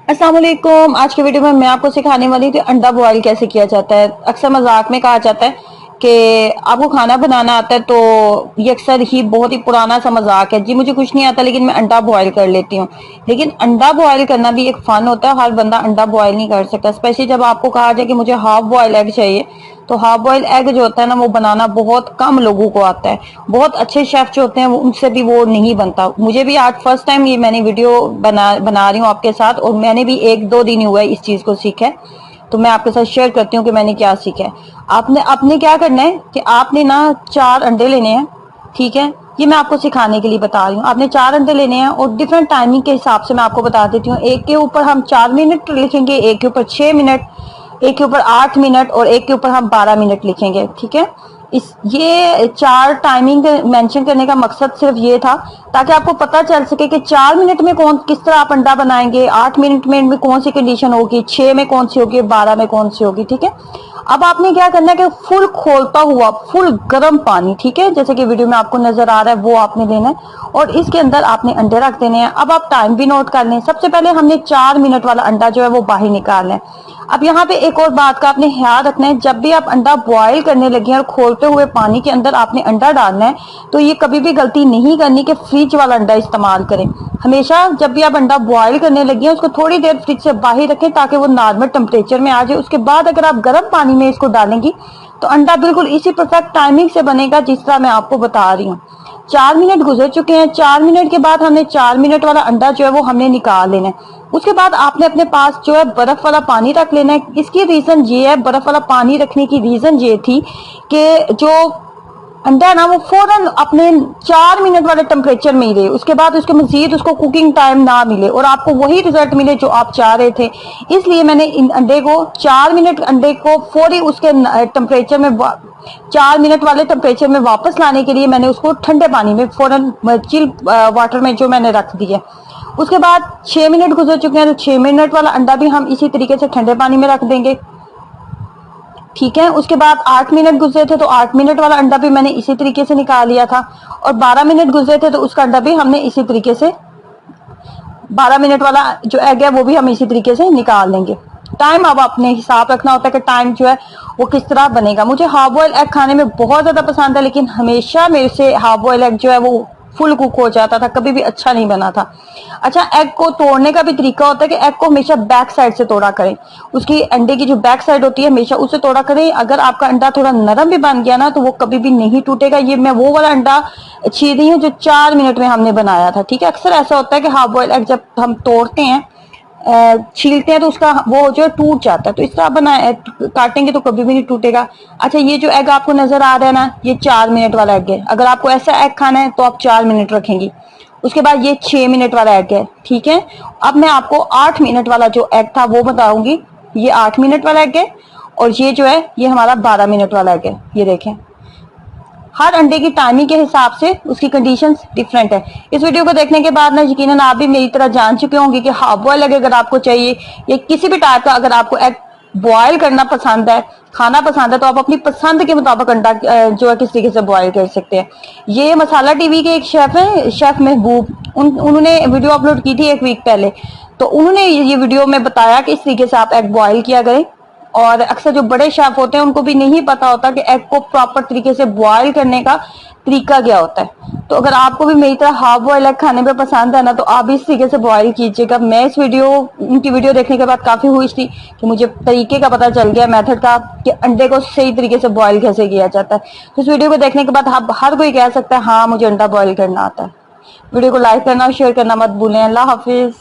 अस्सलाम वालेकुम। आज की वीडियो में मैं आपको सिखाने वाली हूँ कि अंडा बॉयल कैसे किया जाता है। अक्सर मजाक में कहा जाता है कि आपको खाना बनाना आता है, तो ये अक्सर ही बहुत ही पुराना सा मजाक है जी, मुझे कुछ नहीं आता लेकिन मैं अंडा बॉयल कर लेती हूँ। लेकिन अंडा बॉयल करना भी एक फन होता है, हर बंदा अंडा बॉयल नहीं कर सकता। स्पेशली जब आपको कहा जाए कि मुझे हाफ बॉयल एग चाहिए, तो हाफ बॉयल एग जो होता है ना, वो बनाना बहुत कम लोगों को आता है। बहुत अच्छे शेफ जो होते हैं उनसे भी वो नहीं बनता। मुझे भी आज फर्स्ट टाइम ये मैंने वीडियो बना रही हूँ आपके साथ, और मैंने भी 1-2 दिन हुआ है इस चीज को सीखा है, तो मैं आपके साथ शेयर करती हूँ कि मैंने क्या सीखा है। आपने क्या करना है कि आपने ना 4 अंडे लेने हैं, ठीक है। ये मैं आपको सिखाने के लिए बता रही हूँ। आपने 4 अंडे लेने हैं और डिफरेंट टाइमिंग के हिसाब से मैं आपको बता देती हूँ। एक के ऊपर हम 4 मिनट लिखेंगे, एक के ऊपर 6 मिनट, एक के ऊपर 8 मिनट और एक के ऊपर हम 12 मिनट लिखेंगे, ठीक है। इस ये 4 टाइमिंग मेंशन करने का मकसद सिर्फ ये था ताकि आपको पता चल सके कि 4 मिनट में कौन किस तरह आप अंडा बनाएंगे, 8 मिनट में कौन सी कंडीशन होगी, 6 में कौन सी होगी, 12 में कौन सी होगी, ठीक है। अब आपने क्या करना है कि फुल खोलता हुआ फुल गर्म पानी, ठीक है, जैसे कि वीडियो में आपको नजर आ रहा है, वो आपने लेना है और इसके अंदर आपने अंडे रख देने हैं। अब आप टाइम भी नोट कर लें। सबसे पहले हमने 4 मिनट वाला अंडा जो है वो बाहर निकालना है। अब यहाँ पे एक और बात का आपने ख्याल रखना है, जब भी आप अंडा बॉयल करने लगे और खोलते हुए पानी के अंदर आपने अंडा डालना है, तो ये कभी भी गलती नहीं करनी कि फ्रिज वाला अंडा इस्तेमाल करें। हमेशा जब भी आप अंडा बॉयल करने लगे उसको थोड़ी देर फ्रिज से बाहर रखें ताकि वो नॉर्मल टेम्परेचर में आ जाए। उसके बाद अगर आप गर्म पानी में इसको डालेंगी तो अंडा बिल्कुल इसी परफेक्ट टाइमिंग से बनेगा जिस तरह मैं आपको बता रही हूँ। 4 मिनट गुजर चुके हैं। 4 मिनट के बाद हमने 4 मिनट वाला अंडा जो है वो हमने निकाल लेना है। उसके बाद आपने अपने पास जो है बर्फ वाला पानी रख लेना है। इसकी रीजन ये है, बर्फ वाला पानी रखने की रीजन ये थी कि जो अंडा है ना वो फौरन अपने 4 मिनट वाले टेम्परेचर में ही रहे, उसके बाद उसके मजीद उसको कुकिंग टाइम ना मिले और आपको वही रिजल्ट मिले जो आप चाह रहे थे। इसलिए मैंने इन अंडे को 4 मिनट अंडे को फौरी उसके टेम्परेचर में 4 मिनट वाले टेम्परेचर में वापस लाने के लिए मैंने उसको ठंडे पानी में फौरन चिल वाटर में जो मैंने रख दिया। उसके बाद 6 मिनट गुजर चुके हैं, तो 6 मिनट वाला अंडा भी हम इसी तरीके से ठंडे पानी में रख देंगे, ठीक है। उसके बाद 8 मिनट गुजरे थे तो 8 मिनट वाला अंडा भी मैंने इसी तरीके से निकाल लिया था और 12 मिनट गुजरे थे तो उसका अंडा भी हमने इसी तरीके से 12 मिनट वाला जो एग है वो भी हम इसी तरीके से निकाल लेंगे। टाइम अब अपने हिसाब रखना होता है कि टाइम जो है वो किस तरह बनेगा। मुझे हाफ बॉयल एग खाने में बहुत ज्यादा पसंद है, लेकिन हमेशा मेरे से हाफ बॉयल एग जो है वो फुल कुक हो जाता था, कभी भी अच्छा नहीं बना था। अच्छा, एग को तोड़ने का भी तरीका होता है कि एग को हमेशा बैक साइड से तोड़ा करें। उसकी अंडे की जो बैक साइड होती है हमेशा उससे तोड़ा करें। अगर आपका अंडा थोड़ा नरम भी बन गया ना तो वो कभी भी नहीं टूटेगा। ये मैं वो वाला अंडा छील रही हूँ जो 4 मिनट में हमने बनाया था, ठीक है। अक्सर ऐसा होता है कि हाफ बॉयल एग जब हम तोड़ते हैं छीलते हैं तो उसका वो जो टूट जाता है, तो इस तरह बनाए काटेंगे तो कभी भी नहीं टूटेगा। अच्छा, ये जो एग आपको नजर आ रहा है ना, ये 4 मिनट वाला एग है। अगर आपको ऐसा एग खाना है तो आप 4 मिनट रखेंगी। उसके बाद ये 6 मिनट वाला एग है, ठीक है। अब मैं आपको 8 मिनट वाला जो एग था वो बताऊंगी। ये 8 मिनट वाला एग है और ये जो है ये हमारा 12 मिनट वाला एग है। ये देखें, हर अंडे की टाइमिंग के हिसाब से उसकी कंडीशंस डिफरेंट है। इस वीडियो को देखने के बाद ना यकीनन आप भी मेरी तरह जान चुके होंगे कि हाफ बॉयल एग अगर आपको चाहिए या किसी भी टाइप का अगर आपको एग बॉयल करना पसंद है, खाना पसंद है, तो आप अपनी पसंद के मुताबिक अंडा जो है किस तरीके से बॉयल कर सकते हैं। ये मसाला टीवी के एक शेफ है, शेफ महबूब, उन्होंने वीडियो अपलोड की थी 1 वीक पहले, तो उन्होंने ये वीडियो में बताया कि इस तरीके से आप एग बॉयल किया करें। और अक्सर जो बड़े शेफ होते हैं उनको भी नहीं पता होता कि एग को प्रॉपर तरीके से बॉयल करने का तरीका क्या होता है। तो अगर आपको भी मेरी तरह हाफ बॉयल एग खाने में पसंद है ना, तो आप भी इस तरीके से बॉयल कीजिएगा। मैं इस उनकी वीडियो देखने के बाद काफी खुश थी कि मुझे तरीके का पता चल गया, मेथड का, कि अंडे को सही तरीके से बॉयल कैसे किया जाता है। तो इस वीडियो को देखने के बाद आप हर कोई कह सकता है हाँ मुझे अंडा बॉयल करना आता है। वीडियो को लाइक करना और शेयर करना मत भूलें। अल्लाह हाफिज।